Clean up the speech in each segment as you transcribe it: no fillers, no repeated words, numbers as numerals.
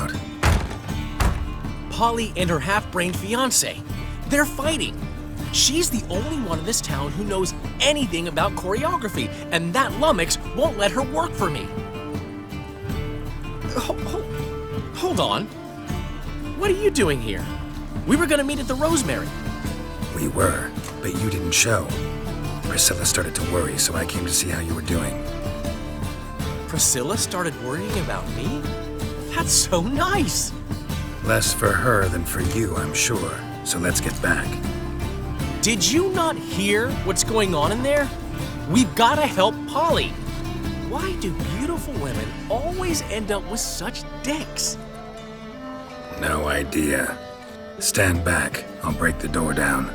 about? Polly and her half-brained fiancé. They're fighting. She's the only one in this town who knows anything about choreography, and that lummox won't let her work for me. Hold on. What are you doing here? We were gonna meet at the Rosemary. We were, but you didn't show. Priscilla started to worry, so I came to see how you were doing. Priscilla started worrying about me? That's so nice! Less for her than for you, I'm sure. So let's get back. Did you not hear what's going on in there? We've gotta help Polly. Why do beautiful women always end up with such dicks? No idea. Stand back. I'll break the door down.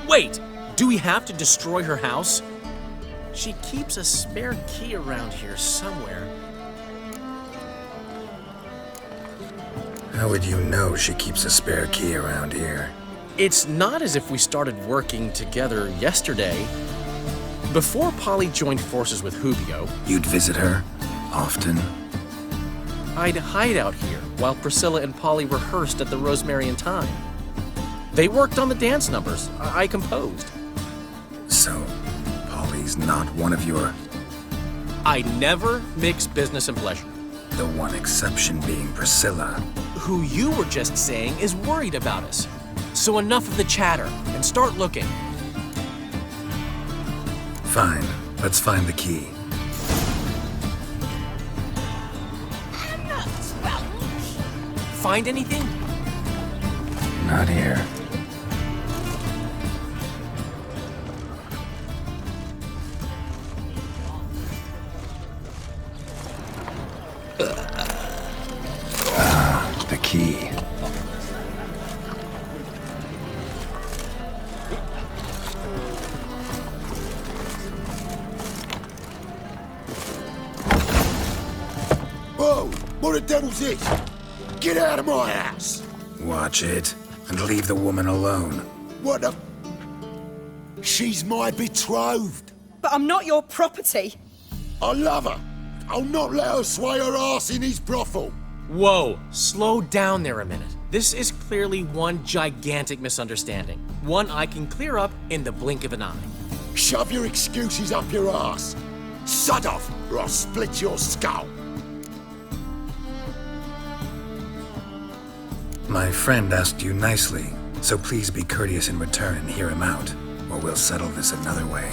Wait! Do we have to destroy her house? She keeps a spare key around here somewhere. How would you know she keeps a spare key around here? It's not as if we started working together yesterday. Before Polly joined forces with Hubio, You'd visit her? Often? I'd hide out here while Priscilla and Polly rehearsed at the Rosemary and Thyme. They worked on the dance numbers I composed. So, Polly's not one of your... I never mix business and pleasure. The one exception being Priscilla. Who you were just saying is worried about us. So enough of the chatter and start looking. Fine. Let's find the key. Find anything? Not here. The key. Whoa! What the devil's this? Get out of my house! Watch it, and leave the woman alone. What the... She's my betrothed. But I'm not your property. I love her. I'll not let her sway her ass in his brothel. Whoa, slow down there a minute. This is clearly one gigantic misunderstanding. One I can clear up in the blink of an eye. Shove your excuses up your ass. Sod off, or I'll split your skull. My friend asked you nicely, so please be courteous in return and hear him out, or we'll settle this another way.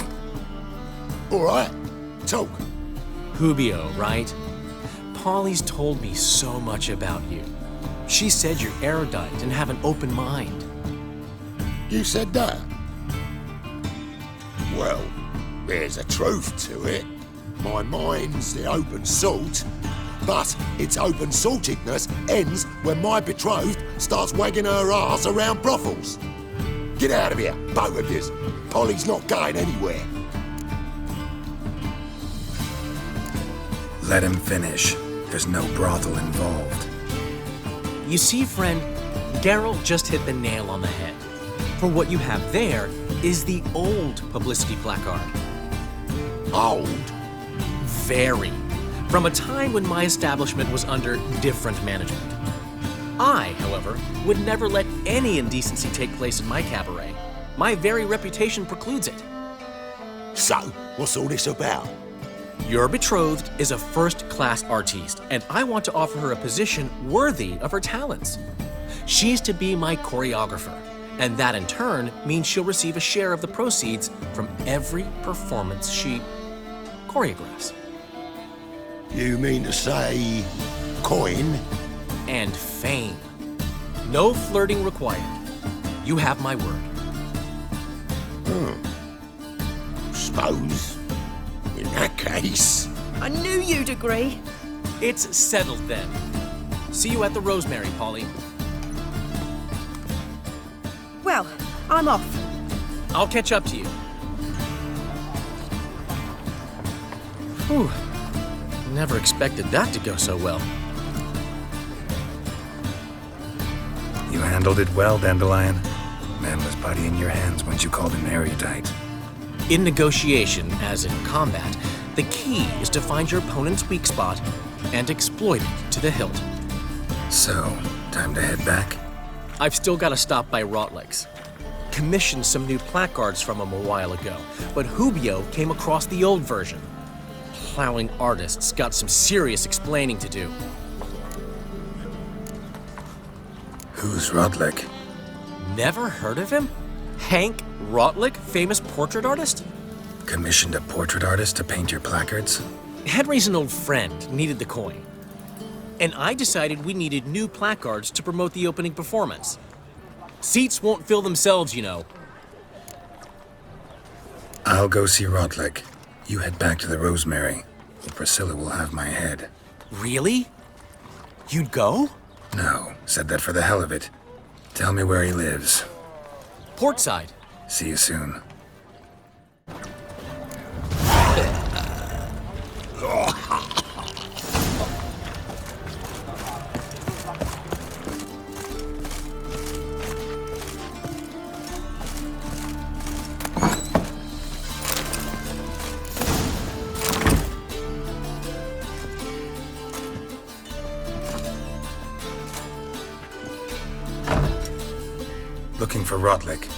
All right, talk. Hubio, right? Polly's told me so much about you. She said you're erudite and have an open mind. You said that? Well, there's a truth to it. My mind's the open salt, but its open saltedness ends when my betrothed starts wagging her ass around brothels. Get out of here, both of yous. Polly's not going anywhere. Let him finish. There's no brothel involved. You see, friend, Geralt just hit the nail on the head. For what you have there is the old publicity placard. Old? Very. From a time when my establishment was under different management. I, however, would never let any indecency take place in my cabaret. My very reputation precludes it. So, what's all this about? Your betrothed is a first-class artiste, and I want to offer her a position worthy of her talents. She's to be my choreographer, and that in turn means she'll receive a share of the proceeds from every performance she choreographs. You mean to say... coin? And fame. No flirting required. You have my word. Suppose. In that case... I knew you'd agree. It's settled then. See you at the Rosemary, Polly. Well, I'm off. I'll catch up to you. Whew. Never expected that to go so well. You handled it well, Dandelion. Man was body in your hands once you called him erudite. In negotiation, as in combat, the key is to find your opponent's weak spot and exploit it to the hilt. So, time to head back? I've still got to stop by Rotlick's. Commissioned some new placards from him a while ago, but Hubio came across the old version. Plowing artists got some serious explaining to do. Who's Rotlick? Never heard of him? Hank Rotlick, famous portrait artist? Commissioned a portrait artist to paint your placards? Henry's an old friend, needed the coin. And I decided we needed new placards to promote the opening performance. Seats won't fill themselves, you know. I'll go see Rotlick. You head back to the Rosemary. Priscilla will have my head. Really? You'd go? No, said that for the hell of it. Tell me where he lives. Portside. See you soon. Looking for Rotlick.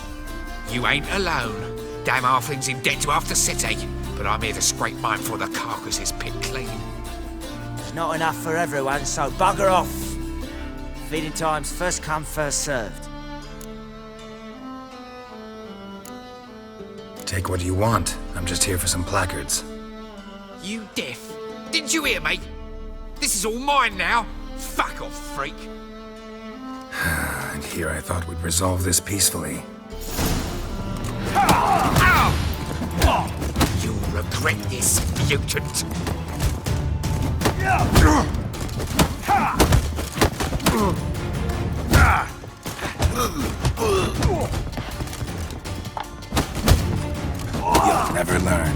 You ain't alone. Damn halfling's in debt to half the city, but I'm here to scrape mine before the carcass is picked clean. There's not enough for everyone, so bugger off. Feeding time's first come, first served. Take what you want. I'm just here for some placards. You deaf? Didn't you hear me? This is all mine now. Fuck off, freak. And here I thought we'd resolve this peacefully. You'll regret this, mutant. You'll never learn.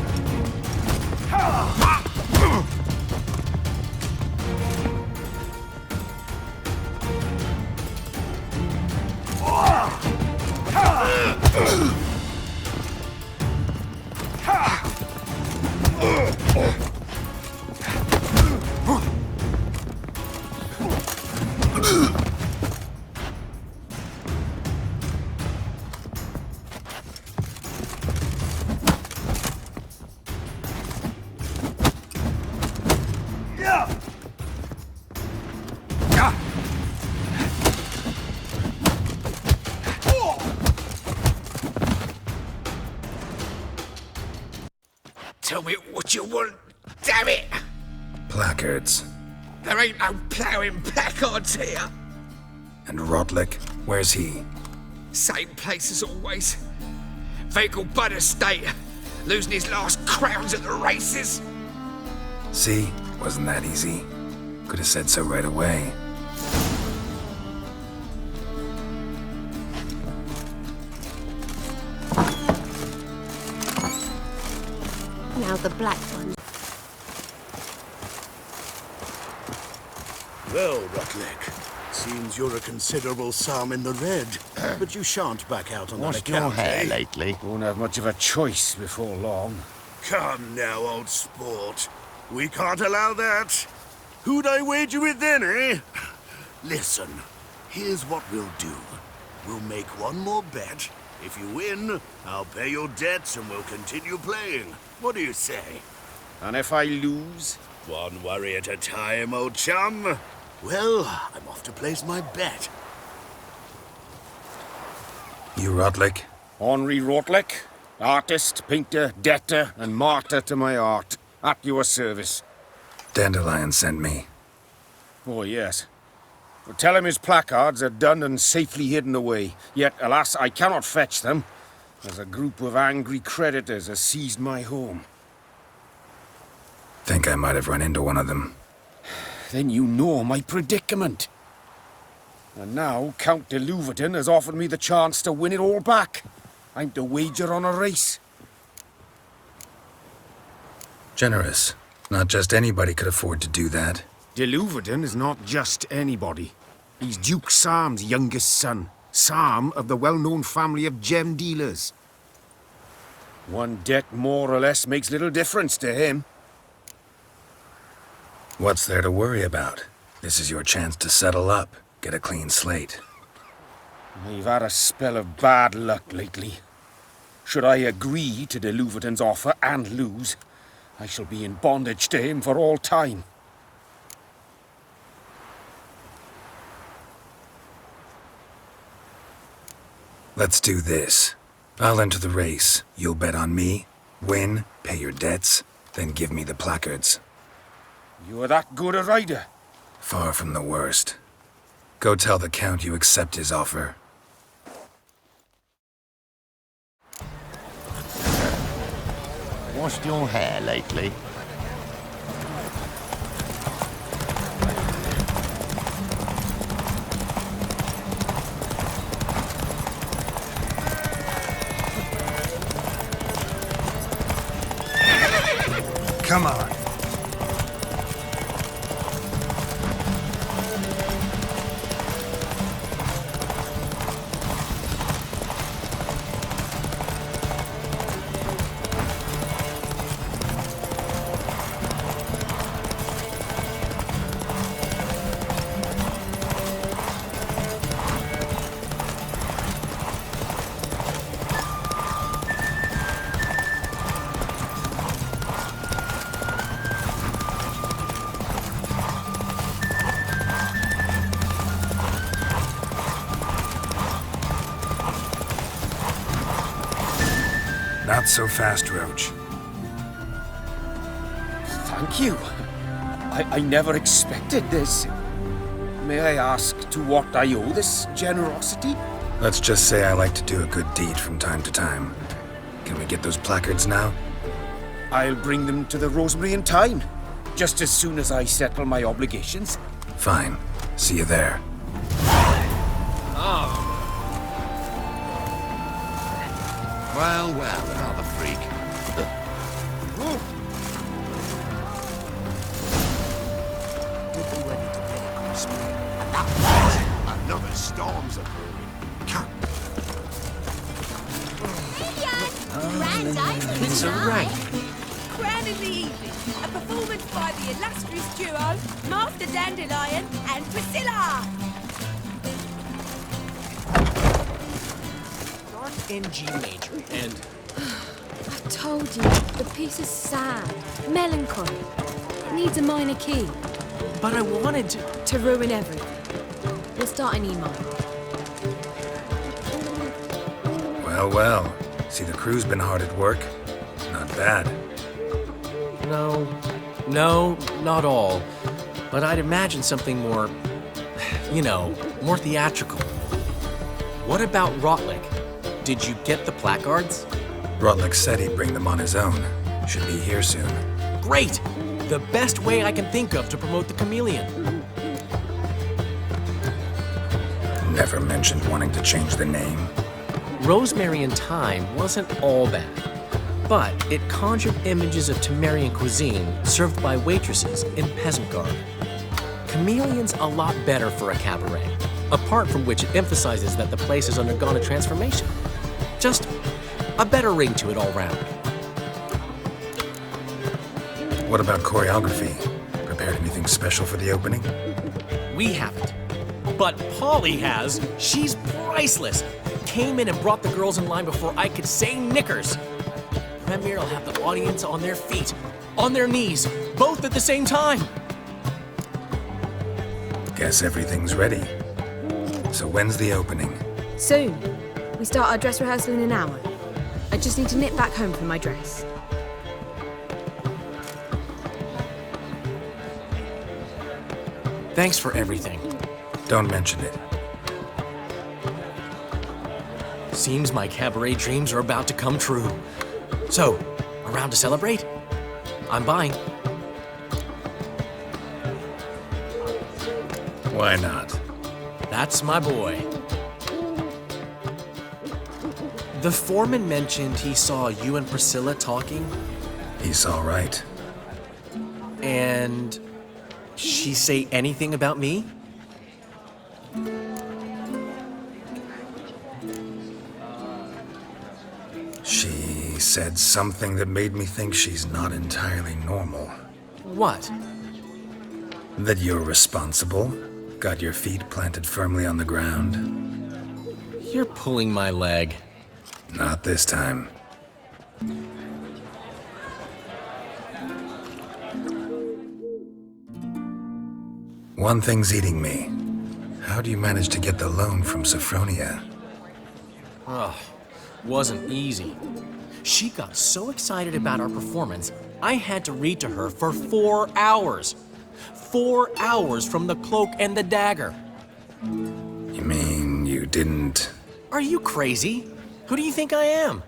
Tell me what you want, damn it! Placards. There ain't no ploughing placards here. And Rotlick, where's he? Same place as always. Vehicle Bud Estate, losing his last crowns at the races. See? Wasn't that easy? Could have said so right away. Now the black one. Well, Rotlick, seems you're a considerable sum in the red, but you shan't back out on that Washed your account, hair eh? lately. Won't have much of a choice before long. Come now, old sport. We can't allow that. Who'd I wager with then, eh? Listen, here's what we'll do. We'll make one more bet. If you win, I'll pay your debts and we'll continue playing. What do you say? And if I lose? One worry at a time, old chum. Well, I'm off to place my bet. You Rotlick? Henri Rotlick, artist, painter, debtor, and martyr to my art. At your service. Dandelion sent me. Oh, yes. Well, tell him his placards are done and safely hidden away. Yet, alas, I cannot fetch them, as a group of angry creditors has seized my home. Think I might have run into one of them. Then you know my predicament. And now Count de Louverton has offered me the chance to win it all back. I'm to wager on a race. Generous. Not just anybody could afford to do that. De Louverton is not just anybody. He's Duke Sam's youngest son. Sam of the well-known family of gem dealers. One debt more or less makes little difference to him. What's there to worry about? This is your chance to settle up, get a clean slate. I've had a spell of bad luck lately. Should I agree to the Louverton's offer and lose, I shall be in bondage to him for all time. Let's do this. I'll enter the race. You'll bet on me, win, pay your debts, then give me the placards. You're that good a rider? Far from the worst. Go tell the Count you accept his offer. Washed your hair lately? Come on. Not so fast, Roach. Thank you. I never expected this. May I ask to what I owe this generosity? Let's just say I like to do a good deed from time to time. Can we get those placards now? I'll bring them to the Rosemary in time, just as soon as I settle my obligations. Fine. See you there. Well, another freak. Another storm's a brewing. It's a wreck. Crown of the evening, a performance by the illustrious duo, Master Dandelion and Priscilla. In G major, and I told you, the piece is sad, melancholy. It needs a minor key. but I wanted To ruin everything. We'll start an email. Well, well. See, the crew's been hard at work. Not bad. No, not all. But I'd imagine something more, more theatrical. What about Rotlick? Did you get the placards? Rotlick said he'd bring them on his own. Should be here soon. Great! The best way I can think of to promote the chameleon. Never mentioned wanting to change the name. Rosemary in Time wasn't all bad, but it conjured images of Temerian cuisine served by waitresses in peasant garb. Chameleon's a lot better for a cabaret, apart from which it emphasizes that the place has undergone a transformation. Just a better ring to it all round. What about choreography? Prepared anything special for the opening? We haven't. But Polly has. She's priceless. Came in and brought the girls in line before I could say knickers. Premier will have the audience on their feet, on their knees, both at the same time. Guess everything's ready. So when's the opening? Soon. We start our dress rehearsal in an hour. I just need to nip back home for my dress. Thanks for everything. Don't mention it. Seems my cabaret dreams are about to come true. So, around to celebrate? I'm buying. Why not? That's my boy. The foreman mentioned he saw you and Priscilla talking, He's all right. and she say anything about me? She said something that made me think she's not entirely normal. What? That you're responsible? Got your feet planted firmly on the ground? You're pulling my leg. Not this time. One thing's eating me. How do you manage to get the loan from Sophronia? Ugh, wasn't easy. She got so excited about our performance, I had to read to her for 4 hours. 4 hours from the Cloak and the Dagger. You mean you didn't... Are you crazy? Who do you think I am?